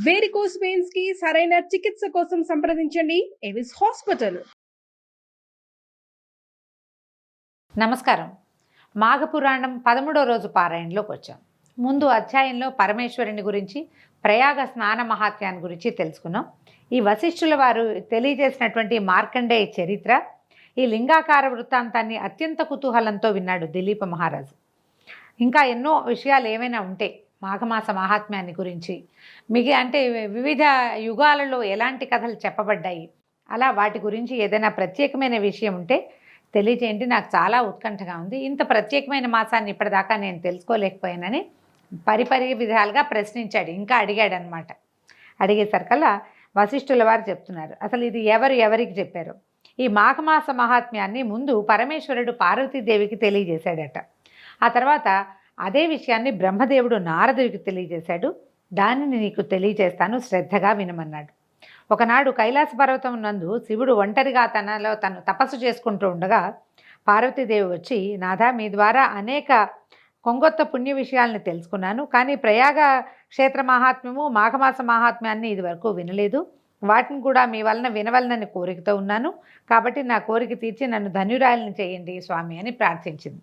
Varicose veins కి సరైన చికిత్స కోసం సంప్రదించండి ఎవిస్ హాస్పిటల్. నమస్కారం. మాఘపురాణం 13వ రోజు పారాయణలోకి వచ్చాం. ముందు అధ్యాయంలో పరమేశ్వరుని గురించి, ప్రయాగ స్నాన మహాత్మ్యాన్ని గురించి తెలుసుకున్నాం. ఈ వశిష్ఠుల వారు తెలియజేసినటువంటి మార్కండేయ చరిత్ర, ఈ లింగాకార వృత్తాంతాన్ని అత్యంత కుతూహలంతో విన్నాడు దిలీప మహారాజు. ఇంకా ఎన్నో విషయాలు ఏమైనా ఉంటే మాఘమాస మహాత్మ్యాన్ని గురించి, అంటే వివిధ యుగాలలో ఎలాంటి కథలు చెప్పబడ్డాయి, అలా వాటి గురించి ఏదైనా ప్రత్యేకమైన విషయం ఉంటే తెలియజేయండి, నాకు చాలా ఉత్కంఠగా ఉంది. ఇంత ప్రత్యేకమైన మాసాన్ని ఇప్పటిదాకా నేను తెలుసుకోలేకపోయానని పరిపరి విధాలుగా ప్రశ్నించాడు, ఇంకా అడిగాడనమాట. అడిగేసరికల్లా వశిష్ఠుల వారు చెప్తున్నారు అసలు ఇది ఎవరికి చెప్పారు. ఈ మాఘమాస మహాత్మ్యాన్ని ముందు పరమేశ్వరుడు పార్వతీదేవికి తెలియజేశాడట. ఆ తర్వాత అదే విషయాన్ని బ్రహ్మదేవుడు నారదుడికి తెలియజేశాడు. దానిని నీకు తెలియజేస్తాను, శ్రద్ధగా వినమన్నాడు. ఒకనాడు కైలాస పర్వతం నందు శివుడు ఒంటరిగా తను తపస్సు చేసుకుంటూ ఉండగా పార్వతీదేవి వచ్చి, నాథా, మీ ద్వారా అనేక కొంగొత్త పుణ్య విషయాలను తెలుసుకున్నాను, కానీ ప్రయాగ క్షేత్ర మహాత్మ్యము, మాఘమాస మహాత్మ్యాన్ని ఇదివరకు వినలేదు. వాటిని కూడా మీ వలన వినవలనని కోరికతో ఉన్నాను. కాబట్టి నా కోరిక తీర్చి నన్ను ధన్యురాలిని చేయండి స్వామి అని ప్రార్థించింది.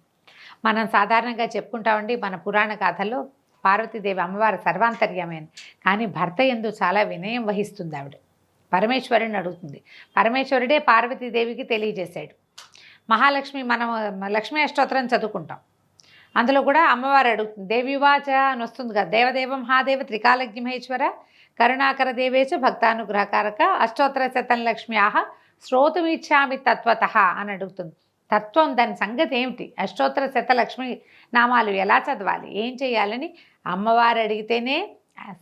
మనం సాధారణంగా చెప్పుకుంటామండి మన పురాణ గాథల్లో పార్వతీదేవి అమ్మవారు సర్వాంతర్యమైన, కానీ భర్త యందు చాలా వినయం వహిస్తుంది. ఆవిడ పరమేశ్వరుని అడుగుతుంది. పరమేశ్వరుడే పార్వతీదేవికి తెలియజేశాడు. మహాలక్ష్మి, మనం లక్ష్మీ అష్టోత్తరం చదువుకుంటాం, అందులో కూడా అమ్మవారు అడుగుతుంది. దేవివాచ అని వస్తుంది కదా, దేవదేవం హాదేవ త్రికాలజ్ఞ మహేశ్వర కరుణాకర దేవేచ భక్తానుగ్రహకారక అష్టోత్తర శతం లక్ష్మ్యాహ శ్రోతుమిచ్చామి తత్వత అని అడుగుతుంది. తత్వం, దాని సంగతి ఏమిటి, అష్టోత్తర శత లక్ష్మి నామాలు ఎలా చదవాలి, ఏం చేయాలని అమ్మవారు అడిగితేనే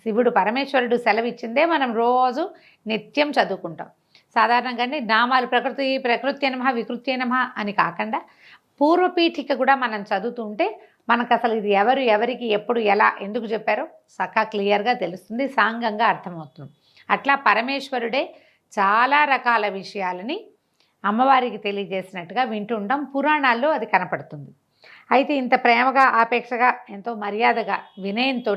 శివుడు పరమేశ్వరుడు సెలవిచ్చిందే మనం రోజు నిత్యం చదువుకుంటాం. సాధారణంగానే నామాలు ప్రకృత్య నమః వికృత్య నమః అని కాకుండా పూర్వపీఠిక కూడా మనం చదువుతుంటే మనకు అసలు ఇది ఎవరికి ఎప్పుడు ఎలా ఎందుకు చెప్పారో సకా క్లియర్గా తెలుస్తుంది, సాంగంగా అర్థమవుతుంది. అట్లా పరమేశ్వరుడే చాలా రకాల విషయాలని అమ్మవారికి తెలియజేసినట్టుగా వింటుంటాం. పురాణాల్లో అది కనపడుతుంది. అయితే ఇంత ప్రేమగా, ఆపేక్షగా, ఎంతో మర్యాదగా, వినయంతో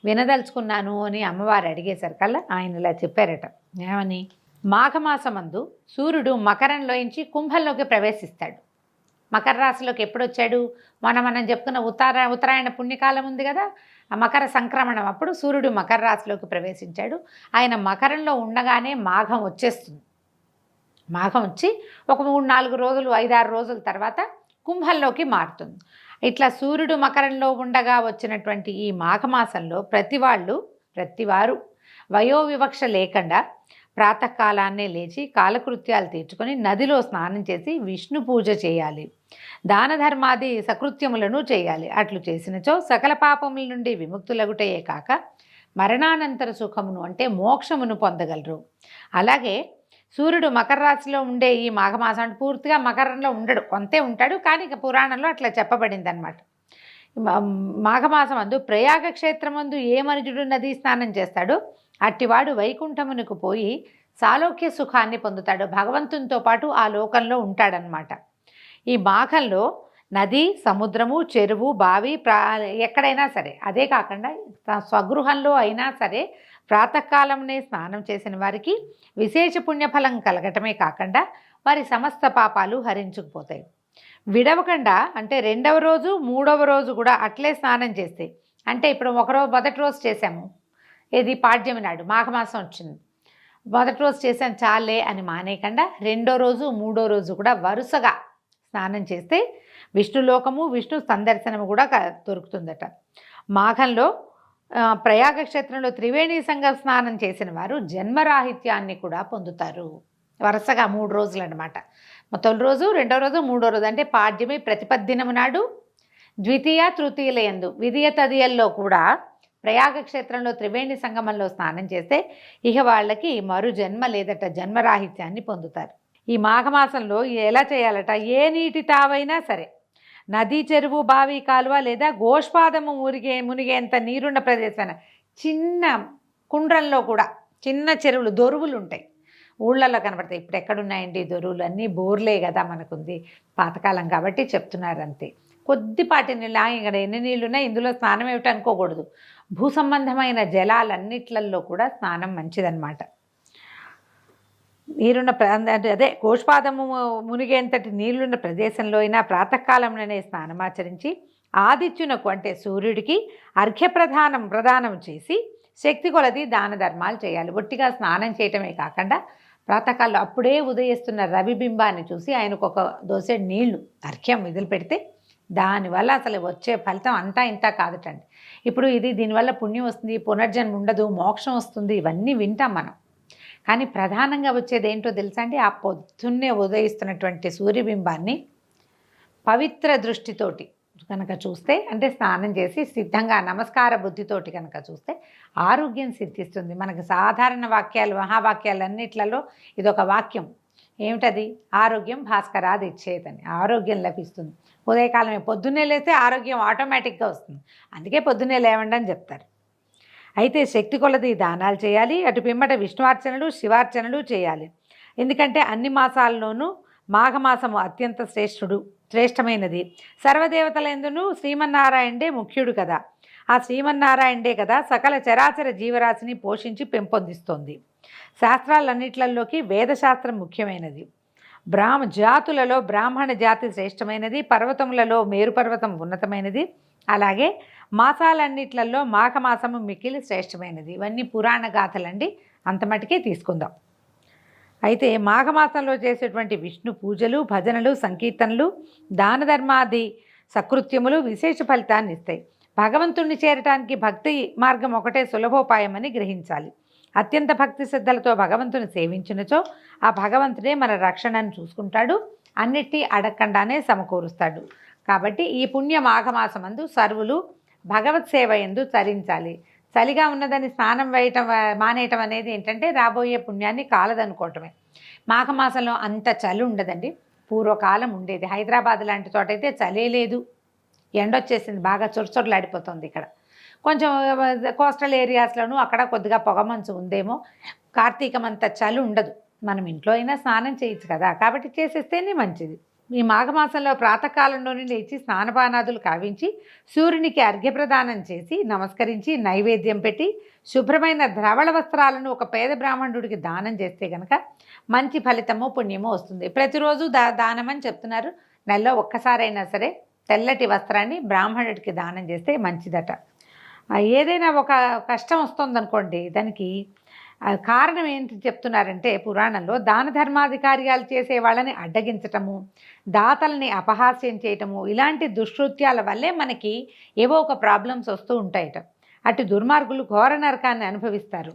వినదలుచుకున్నాను అని అమ్మవారు అడిగేసరికల్లా ఆయన ఇలా చెప్పారట. ఏమని? మాఘమాసమందు సూర్యుడు మకరంలోంచి కుంభంలోకి ప్రవేశిస్తాడు. మకర రాశిలోకి ఎప్పుడు వచ్చాడు? మనం చెప్పుకున్న ఉత్తరాయణ పుణ్యకాలం ఉంది కదా, ఆ మకర సంక్రమణం అప్పుడు సూర్యుడు మకర రాశిలోకి ప్రవేశించాడు. ఆయన మకరంలో ఉండగానే మాఘం వచ్చేస్తుంది. మాఘం వచ్చి ఒక 3-4 రోజులు, 5-6 రోజుల తర్వాత కుంభంలోకి మారుతుంది. ఇట్లా సూర్యుడు మకరంలో ఉండగా వచ్చినటువంటి ఈ మాఘమాసంలో ప్రతివారు వయోవివక్ష లేకుండా ప్రాతకాలాన్నే లేచి కాలకృత్యాలు తీర్చుకొని నదిలో స్నానం చేసి విష్ణు పూజ చేయాలి, దాన ధర్మాది సకృత్యములను చేయాలి. అట్లు చేసినచో సకల పాపముల నుండి విముక్తులగుటయే కాక మరణానంతర సుఖమును అంటే మోక్షమును పొందగలరు. అలాగే సూర్యుడు మకర రాశిలో ఉండే ఈ మాఘమాసం అంటే పూర్తిగా మకరంలో ఉండడు, కొంతే ఉంటాడు, కానీ పురాణంలో అట్లా చెప్పబడింది అనమాట. మాఘమాసం అందు ప్రయాగ క్షేత్రమందు ఏ మనుజుడు నదీ స్నానం చేస్తాడో అట్టివాడు వైకుంఠమునకు పోయి సాలోక్య సుఖాన్ని పొందుతాడు, భగవంతునితో పాటు ఆ లోకంలో ఉంటాడనమాట. ఈ మాఘంలో నది, సముద్రము, చెరువు, బావి, ఎక్కడైనా సరే, అదే కాకుండా స్వగృహంలో అయినా సరే ప్రాతకాలంనే స్నానం చేసిన వారికి విశేష పుణ్యఫలం కలగటమే కాకుండా వారి సమస్త పాపాలు హరించుకుపోతాయి. విడవకుండా అంటే 2వ రోజు 3వ రోజు కూడా అట్లే స్నానం చేస్తే, అంటే ఇప్పుడు మొదటి రోజు చేసాము, ఏది పాడ్యమి నాడు మాఘమాసం వచ్చింది, మొదటి రోజు చేసాను చాలే అని మానేయకుండా 2వ రోజు 3వ రోజు కూడా వరుసగా స్నానం చేస్తే విష్ణులోకము, విష్ణు సందర్శనము కూడా దొరుకుతుందట. మాఘంలో ప్రయాగ క్షేత్రంలో త్రివేణి సంగ స్నానం చేసిన వారు జన్మరాహిత్యాన్ని కూడా పొందుతారు. వరుసగా 3 రోజులు అనమాట. తొలి రోజు, 2వ రోజు, 3వ రోజు అంటే పాడ్యమి ప్రతిపద్దినము నాడు, ద్వితీయ తృతీయలయందు విధియ తదియల్లో కూడా ప్రయాగ క్షేత్రంలో త్రివేణి సంగమంలో స్నానం చేస్తే ఇక వాళ్ళకి మరు జన్మ లేదట, జన్మరాహిత్యాన్ని పొందుతారు. ఈ మాఘమాసంలో ఎలా చేయాలట? ఏ నీటి తావైనా సరే, నది, చెరువు, బావి, కాలువ లేదా గోష్పాదము మునిగేంత నీరున్న ప్రదేశమైన చిన్న కుండ్రంలో కూడా, చిన్న చెరువులు, దొరువులు ఉంటాయి, ఊళ్ళల్లో కనబడతాయి. ఇప్పుడు ఎక్కడున్నాయండి దొరువులు? అన్నీ బోర్లే కదా మనకుంది, పాతకాలం కాబట్టి చెప్తున్నారు అంతే. కొద్దిపాటి నీళ్ళు, ఇక్కడ ఎన్ని నీళ్ళున్నా ఇందులో స్నానం ఏమిటి అనుకోకూడదు. భూ సంబంధమైన జలాలన్నిట్లలో కూడా స్నానం మంచిదన్నమాట. నీరున్న అదే గోష్పాదము మునిగేంతటి నీళ్లున్న ప్రదేశంలో అయినా ప్రాతకాలంలోనే స్నానమాచరించి ఆదిత్యునకు అంటే సూర్యుడికి ప్రదానం చేసి శక్తి కొలది దాన ధర్మాలు చేయాలి. ఒట్టిగా స్నానం చేయటమే కాకుండా ప్రాతకాలంలో అప్పుడే ఉదయిస్తున్న రవిబింబాన్ని చూసి ఆయనకు ఒక దోసెడు నీళ్లు అర్ఘ్యం వదిలిపెడితే దానివల్ల అసలు వచ్చే ఫలితం అంతా ఇంత కాదుటండి. ఇప్పుడు దీనివల్ల పుణ్యం వస్తుంది, పునర్జన్మ ఉండదు, మోక్షం వస్తుంది, ఇవన్నీ వింటాం మనం. కానీ ప్రధానంగా వచ్చేది ఏంటో తెలుసా అండి? ఆ పొద్దున్నే ఉదయిస్తున్నటువంటి సూర్యబింబాన్ని పవిత్ర దృష్టితోటి కనుక చూస్తే, అంటే స్నానం చేసి సిద్ధంగా నమస్కార బుద్ధితోటి కనుక చూస్తే ఆరోగ్యం సిద్ధిస్తుంది. మనకు సాధారణ వాక్యాలు, మహావాక్యాలన్నిట్లలో ఇదొక వాక్యం. ఏమిటది? ఆరోగ్యం భాస్కరాది ఇచ్చేదని. ఆరోగ్యం లభిస్తుంది. ఉదయకాలమే పొద్దున్నే లేస్తే ఆరోగ్యం ఆటోమేటిక్గా వస్తుంది. అందుకే పొద్దున్నే లేవండి అని చెప్తారు. అయితే శక్తి కొలది దానాలు చేయాలి. అటు పిమ్మట విష్ణువార్చనలు, శివార్చనలు చేయాలి. ఎందుకంటే అన్ని మాసాల్లోనూ మాఘమాసము అత్యంత శ్రేష్టమైనది. సర్వదేవతలందునూ శ్రీమన్నారాయణుడే ముఖ్యుడు కదా. ఆ శ్రీమన్నారాయణుడే కదా సకల చరాచర జీవరాశిని పోషించి పెంపొందిస్తోంది. శాస్త్రాలన్నిట్లలోకి వేదశాస్త్రం ముఖ్యమైనది. జాతులలో బ్రాహ్మణ జాతి శ్రేష్టమైనది. పర్వతములలో మేరుపర్వతం ఉన్నతమైనది. అలాగే మాసాలన్నిట్లలో మాఘమాసము మిక్కిలి శ్రేష్టమైనది. ఇవన్నీ పురాణ గాథలండి, అంత మటుకే తీసుకుందాం. అయితే మాఘమాసంలో చేసేటువంటి విష్ణు పూజలు, భజనలు, సంకీర్తనలు, దాన ధర్మాది సకృత్యములు విశేష ఫలితాన్ని ఇస్తాయి. భగవంతుణ్ణి చేరటానికి భక్తి మార్గం ఒకటే సులభోపాయమని గ్రహించాలి. అత్యంత భక్తి శ్రద్ధలతో భగవంతుని సేవించినచో ఆ భగవంతుడే మన రక్షణను చూసుకుంటాడు, అన్నిటి అడగకుండానే సమకూరుస్తాడు. కాబట్టి ఈ పుణ్య మాఘమాసమందు సర్వులు భగవత్ సేవ ఎందు తరించాలి. చలిగా ఉన్నదని స్నానం మానేయటం అనేది ఏంటంటే రాబోయే పుణ్యాన్ని కాలదనుకోవటమే. మాఘమాసంలో అంత చలి ఉండదండి. పూర్వకాలం ఉండేది. హైదరాబాద్ లాంటి చోట అయితే చలే లేదు, ఎండొచ్చేసింది, బాగా చొరచొరలాడిపోతుంది. ఇక్కడ కొంచెం కోస్టల్ ఏరియాస్లోనూ అక్కడ కొద్దిగా పొగమంచు ఉందేమో. కార్తీకం అంత చలి ఉండదు. మనం ఇంట్లో అయినా స్నానం చేయొచ్చు కదా, కాబట్టి చేసేస్తేనే మంచిది. ఈ మాఘమాసంలో ప్రాతకాలంలోనే లేచి స్నానపానాదులు కావించి సూర్యునికి అర్ఘ్యప్రదానం చేసి నమస్కరించి నైవేద్యం పెట్టి శుభ్రమైన ధవళ వస్త్రాలను ఒక పేద బ్రాహ్మణుడికి దానం చేస్తే కనుక మంచి ఫలితము పుణ్యము వస్తుంది. ప్రతిరోజు దానం అని చెప్తున్నారు. నెలలో ఒక్కసారైనా సరే తెల్లటి వస్త్రాన్ని బ్రాహ్మణుడికి దానం చేస్తే మంచిదట. ఏదైనా ఒక కష్టం వస్తుందనుకోండి, దానికి కారణం ఏంటి చెప్తున్నారంటే పురాణంలో దాన ధర్మాది కార్యాలు చేసే వాళ్ళని అడ్డగించటము, దాతల్ని అపహాస్యం చేయటము, ఇలాంటి దుష్కృత్యాల వల్లే మనకి ఏవో ఒక ప్రాబ్లమ్స్ వస్తూ ఉంటాయట. అటు దుర్మార్గులు ఘోర నరకాన్ని అనుభవిస్తారు.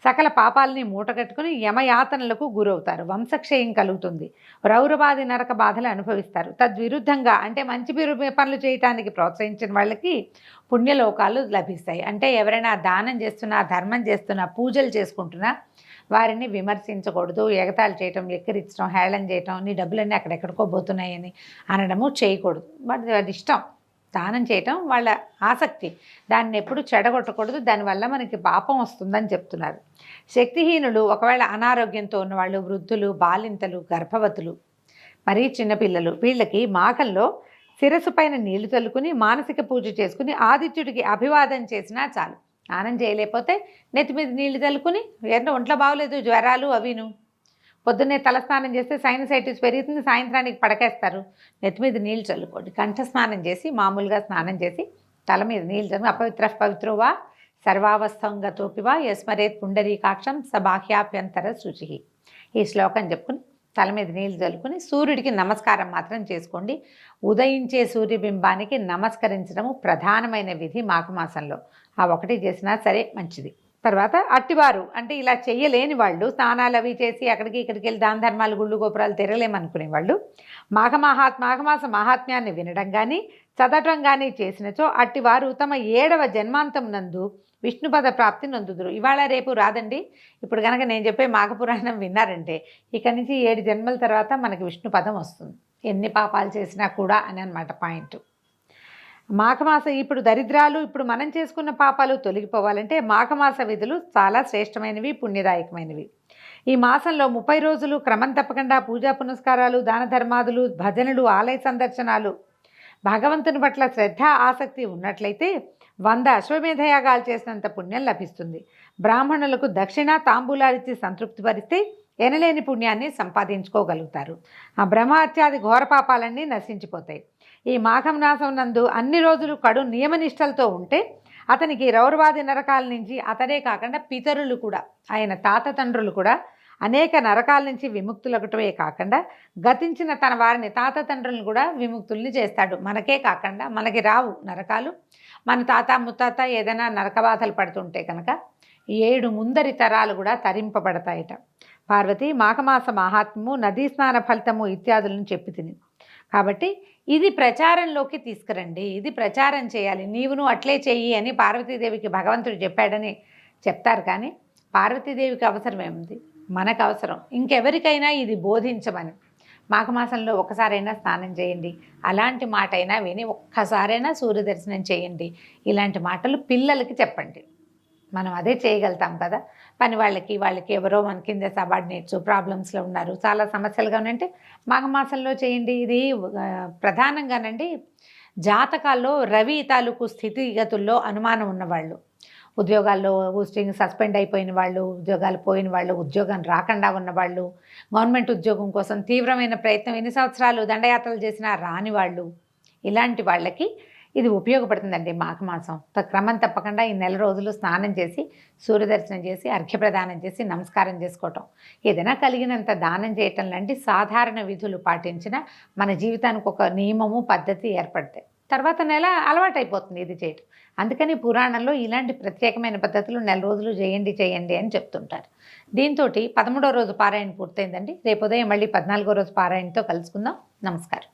సకల పాపాలని మూటగట్టుకుని యమయాతనలకు గురవుతారు. వంశక్షయం కలుగుతుంది. రౌరవాది నరక బాధలు అనుభవిస్తారు. తద్విరుద్ధంగా అంటే మంచి పనులు చేయటానికి ప్రోత్సహించిన వాళ్ళకి పుణ్యలోకాలు లభిస్తాయి. అంటే ఎవరైనా దానం చేస్తున్నా, ధర్మం చేస్తున్నా, పూజలు చేసుకుంటున్నా వారిని విమర్శించకూడదు. ఎగతాళి చేయటం, ఎక్కిరించడం, హేళన చేయటం, నీ డబ్బులన్నీ అక్కడెక్కడికో పోతున్నాయని అనడము చేయకూడదు. అది ఇష్టం. దానం చేయటం వాళ్ళ ఆసక్తి. దాన్ని ఎప్పుడు చెడగొట్టకూడదు. దానివల్ల మనకి పాపం వస్తుందని చెప్తున్నారు. శక్తిహీనులు, ఒకవేళ అనారోగ్యంతో ఉన్నవాళ్ళు, వృద్ధులు, బాలింతలు, గర్భవతులు, మరీ చిన్నపిల్లలు, వీళ్ళకి మాఘంలో శిరస్సు పైన నీళ్లు చల్లుకుని మానసిక పూజ చేసుకుని ఆదిత్యుడికి అభివాదం చేసినా చాలు. స్నానం చేయలేకపోతే నెత్తి మీద నీళ్లు చల్లుకుని, ఒంట్లో బాగోలేదు, జ్వరాలు అవిను, పొద్దున్నే తలస్నానం చేస్తే సైనసైటిస్ పెరుగుతుంది, సాయంత్రానికి పడకేస్తారు, నెత్తి మీద నీళ్ళు చల్లుకోండి. కంఠస్నానం చేసి మామూలుగా స్నానం చేసి తల మీద నీళ్ళు చల్లు. అపవిత్ర పవిత్రోవా సర్వావస్థంగతోపివా యస్మరేత్ పుండరీకాక్షం సబాహ్యాభ్యంతర శుచి. ఈ శ్లోకం చెప్పుకుని తల మీద నీళ్ళు చల్లుకుని సూర్యుడికి నమస్కారం మాత్రం చేసుకోండి. ఉదయించే సూర్యబింబానికి నమస్కరించడము ప్రధానమైన విధి మాఘమాసంలో. ఆ ఒకటి చేసినా సరే మంచిది. తర్వాత అట్టివారు అంటే ఇలా చెయ్యలేని వాళ్ళు, స్నానాలు అవి చేసి అక్కడికి ఇక్కడికి వెళ్ళి దాన ధర్మాలు, గుళ్ళు గోపురాలు తిరగలేమనుకునే వాళ్ళు మాఘమాస మహాత్మ్యాన్ని వినడం కానీ చదవటం కానీ చేసినచో అట్టివారు తమ 7వ జన్మాంతం నందు విష్ణుపద ప్రాప్తి నొందుదురు. ఇవాళ రేపు రాదండి. ఇప్పుడు కనుక నేను చెప్పే మాఘపురాణం విన్నారంటే ఇక్కడి నుంచి 7 జన్మల తర్వాత మనకి విష్ణుపదం వస్తుంది, ఎన్ని పాపాలు చేసినా కూడా అని అన్నమాట పాయింట్. మాఘమాస ఇప్పుడు దరిద్రాలు, ఇప్పుడు మనం చేసుకున్న పాపాలు తొలగిపోవాలంటే మాఘమాస విధులు చాలా శ్రేష్టమైనవి, పుణ్యదాయకమైనవి. ఈ మాసంలో 30 రోజులు క్రమం తప్పకుండా పూజా పునస్కారాలు, దాన ధర్మాదులు, భజనలు, ఆలయ సందర్శనాలు, భగవంతుని పట్ల శ్రద్ధ ఆసక్తి ఉన్నట్లయితే 100 అశ్వమేధ యాగాలు చేసినంత పుణ్యం లభిస్తుంది. బ్రాహ్మణులకు దక్షిణ తాంబూలాలిచ్చి సంతృప్తిపరిస్తే ఎనలేని పుణ్యాన్ని సంపాదించుకోగలుగుతారు. ఆ బ్రహ్మహత్యాది ఘోర పాపాలన్నీ నశించిపోతాయి. ఈ మాఘం మాసం నందు అన్ని రోజులు కడు నియమనిష్టలతో ఉంటే అతనికి రౌరవాది నరకాల నుంచి అతడే కాకుండా పితరులు కూడా, ఆయన తాత తండ్రులు కూడా అనేక నరకాల నుంచి విముక్తులగటమే కాకుండా గతించిన తన వారిని తాత తండ్రులను కూడా విముక్తుల్ని చేస్తాడు. మనకే కాకుండా మనకి రావు నరకాలు. మన తాత ముత్తాత ఏదైనా నరకబాధలు పడుతుంటే కనుక 7 ముందరి తరాలు కూడా తరింపబడతాయట. పార్వతి మాఘమాస మహాత్మ్యము, నదీ స్నాన ఫలితము ఇత్యాదులను చెప్పి తిని, కాబట్టి ఇది ప్రచారంలోకి తీసుకురండి, ఇది ప్రచారం చేయాలి, నీవును అట్లే చెయ్యి అని పార్వతీదేవికి భగవంతుడు చెప్పాడని చెప్తారు. కానీ పార్వతీదేవికి అవసరం ఏముంది? మనకు అవసరం. ఇంకెవరికైనా ఇది బోధించమని. మాఘమాసంలో ఒక్కసారైనా స్నానం చేయండి, అలాంటి మాట అయినా విని ఒక్కసారైనా సూర్యదర్శనం చేయండి, ఇలాంటి మాటలు పిల్లలకి చెప్పండి. మనం అదే చేయగలుగుతాం కదా. పని వాళ్ళకి ఎవరో మన కింద సబార్డినేట్స్ ప్రాబ్లమ్స్లో ఉన్నారు, చాలా సమస్యలుగా ఉన్నాయంటే మాఘమాసంలో చేయండి. ఇది ప్రధానంగానండి జాతకాల్లో రవి తాలూకు స్థితిగతుల్లో అనుమానం ఉన్నవాళ్ళు, ఉద్యోగాల్లో పోస్టింగ్ సస్పెండ్ అయిపోయిన వాళ్ళు, ఉద్యోగాలు పోయిన వాళ్ళు, ఉద్యోగం రాకుండా ఉన్నవాళ్ళు, గవర్నమెంట్ ఉద్యోగం కోసం తీవ్రమైన ప్రయత్నం ఎన్ని సంవత్సరాలు దండయాత్రలు చేసినా రాని వాళ్ళు, ఇలాంటి వాళ్ళకి ఇది ఉపయోగపడుతుందండి. మాఘమాసం క్రమం తప్పకుండా ఈ నెల రోజులు స్నానం చేసి సూర్యదర్శనం చేసి అర్ఘ్యప్రదానం చేసి నమస్కారం చేసుకోవటం, ఏదైనా కలిగినంత దానం చేయటం లాంటి సాధారణ విధులు పాటించిన మన జీవితానికి ఒక నియమము పద్ధతి ఏర్పడతాయి. తర్వాత నెల అలవాటైపోతుంది ఇది చేయటం. అందుకని పురాణంలో ఇలాంటి ప్రత్యేకమైన పద్ధతులు నెల రోజులు చేయండి అని చెప్తుంటారు. దీంతో 13వ రోజు పారాయణ పూర్తయిందండి. రేపు ఉదయం మళ్ళీ 14వ రోజు పారాయణతో కలుసుకుందాం. నమస్కారం.